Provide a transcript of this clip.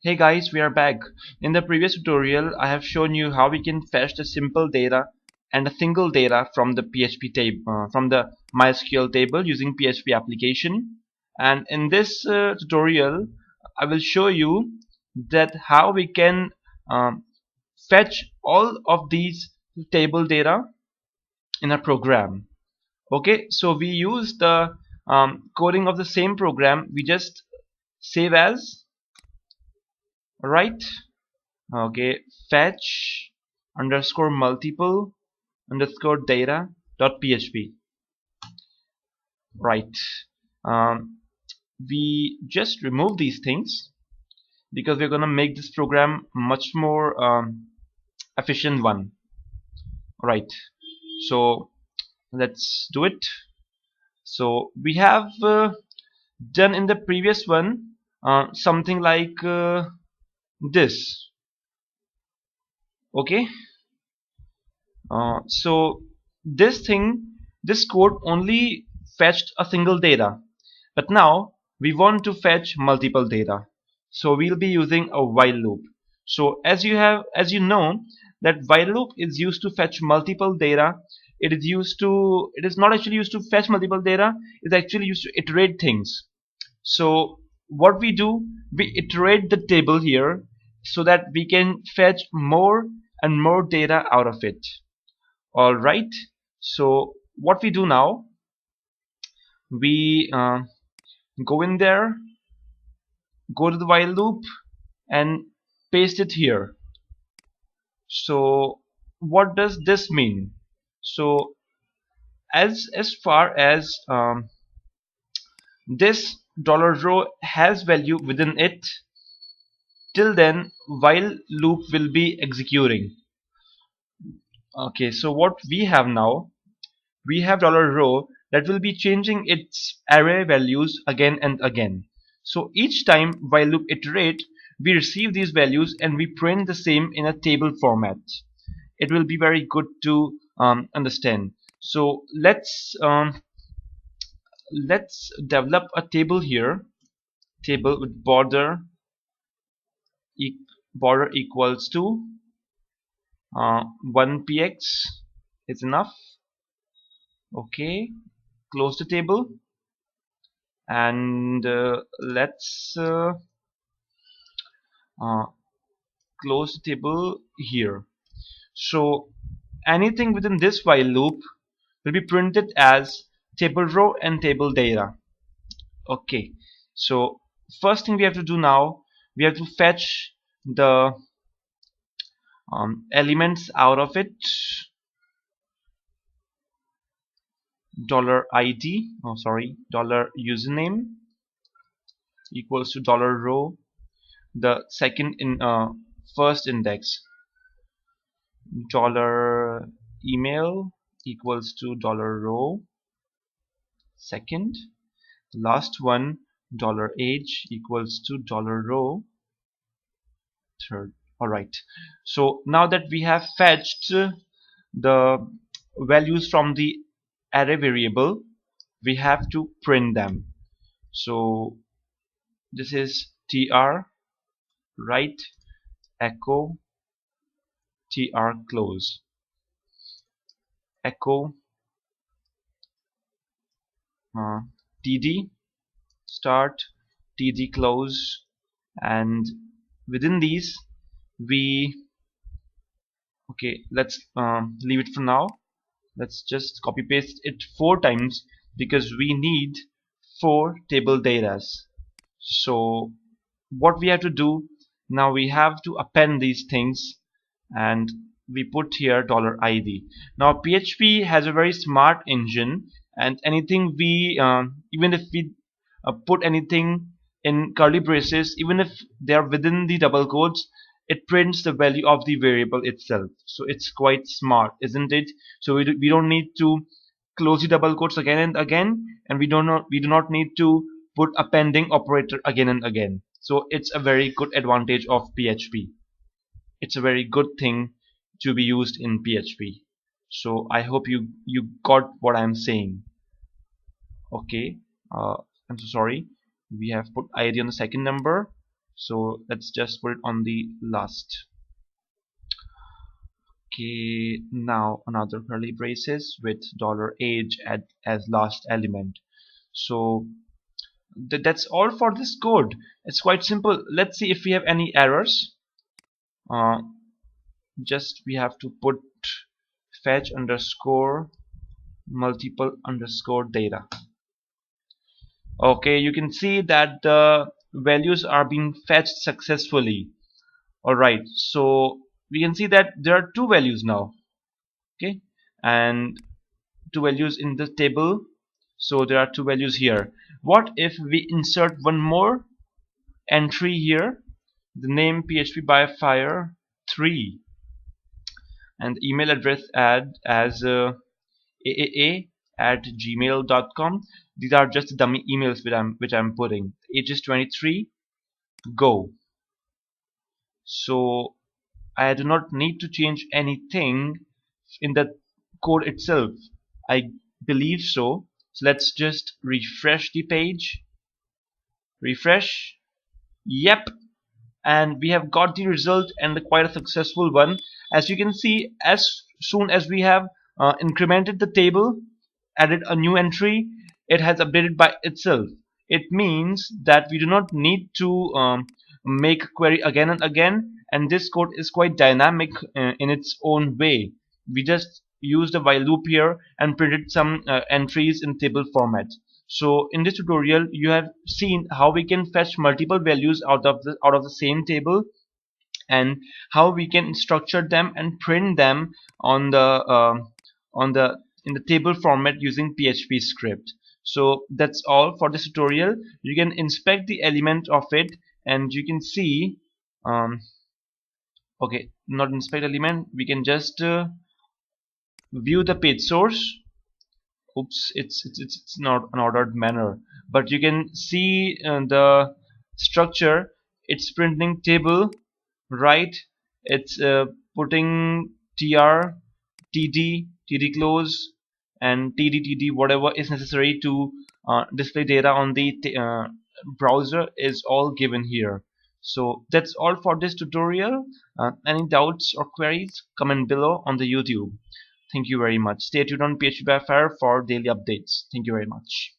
Hey guys, we are back. In the previous tutorial, I have shown you how we can fetch the simple data and a single data from the PHP table, from the MySQL table using PHP application. And in this tutorial, I will show you that how we can um, fetch all of these table data in a program. Okay, so we use the coding of the same program. We just save as, right? Okay, fetch underscore multiple underscore data dot php. Right. um, we just remove these things because we're gonna make this program much more efficient one. Right, so let's do it. So we have done in the previous one something like this. Okay, so this code only fetched a single data, but now we want to fetch multiple data, so we'll be using a while loop. So as you know that while loop is used to fetch multiple data. It is not actually used to fetch multiple data. It's actually used to iterate things. So what we do, we iterate the table here so that we can fetch more and more data out of it. Alright, so what we do now, we go in there, go to the while loop and paste it here. So what does this mean? So as far as this $row has value within it, till then while loop will be executing. Okay, so what we have now, we have $row that will be changing its array values again and again. So each time while loop iterate, we receive these values and we print the same in a table format. It will be very good to understand. So let's develop a table here. Table with border equals to 1px is enough. Okay, close the table and let's close the table here. So anything within this while loop will be printed as table row and table data. Okay, so first thing we have to do now, we have to fetch the elements out of it. $id, oh sorry, $username equals to $row, the second in first index, $email equals to $row second, last one $age equals to $row third. Alright, so now that we have fetched the values from the array variable, we have to print them. So this is tr write echo tr close, echo td start, td close, and within these we let's leave it for now. Let's just copy paste it 4 times because we need 4 table datas. So what we have to do now, we have to append these things and we put here $id. Now PHP has a very smart engine, and anything we even if we put anything in curly braces, even if they are within the double quotes, it prints the value of the variable itself. So it's quite smart, isn't it? So we don't need to close the double quotes again and again, and we do not need to put appending operator again and again. So it's a very good advantage of PHP. It's a very good thing to be used in PHP. So I hope you got what I'm saying. Okay, I'm so sorry. We have put id on the second number, So let's just put it on the last. Okay, now another curly braces with $age as last element. So that's all for this code. It's quite simple. Let's see if we have any errors. uh, just we have to put fetch underscore multiple underscore data. Okay, you can see that the values are being fetched successfully. Alright, so we can see that there are two values now. Okay, and two values in the table, so there are two values here. What if we insert one more entry here, the name php by fire 3, and the email address add as aaa@gmail.com. These are just dummy emails which I'm putting. Age is 23. Go. So I do not need to change anything in the code itself. I believe so. So let's just refresh the page. Refresh. Yep, and we have got the result, and quite a successful one. As you can see, as soon as we have incremented the table, added a new entry, it has updated by itself. It means that we do not need to make a query again and again, and this code is quite dynamic in its own way. We just used a while loop here and printed some entries in table format. So in this tutorial you have seen how we can fetch multiple values out of the same table, and how we can structure them and print them on the in the table format using PHP script. So that's all for this tutorial. You can inspect the element of it, and you can see okay, not inspect element, we can just view the page source. Oops, it's not an ordered manner, but you can see the structure. It's printing table, right? It's putting tr, td close, and td whatever is necessary to display data on the browser is all given here. So that's all for this tutorial. Any doubts or queries, comment below on the YouTube. Thank you very much. Stay tuned on PHP by Fire for daily updates. Thank you very much.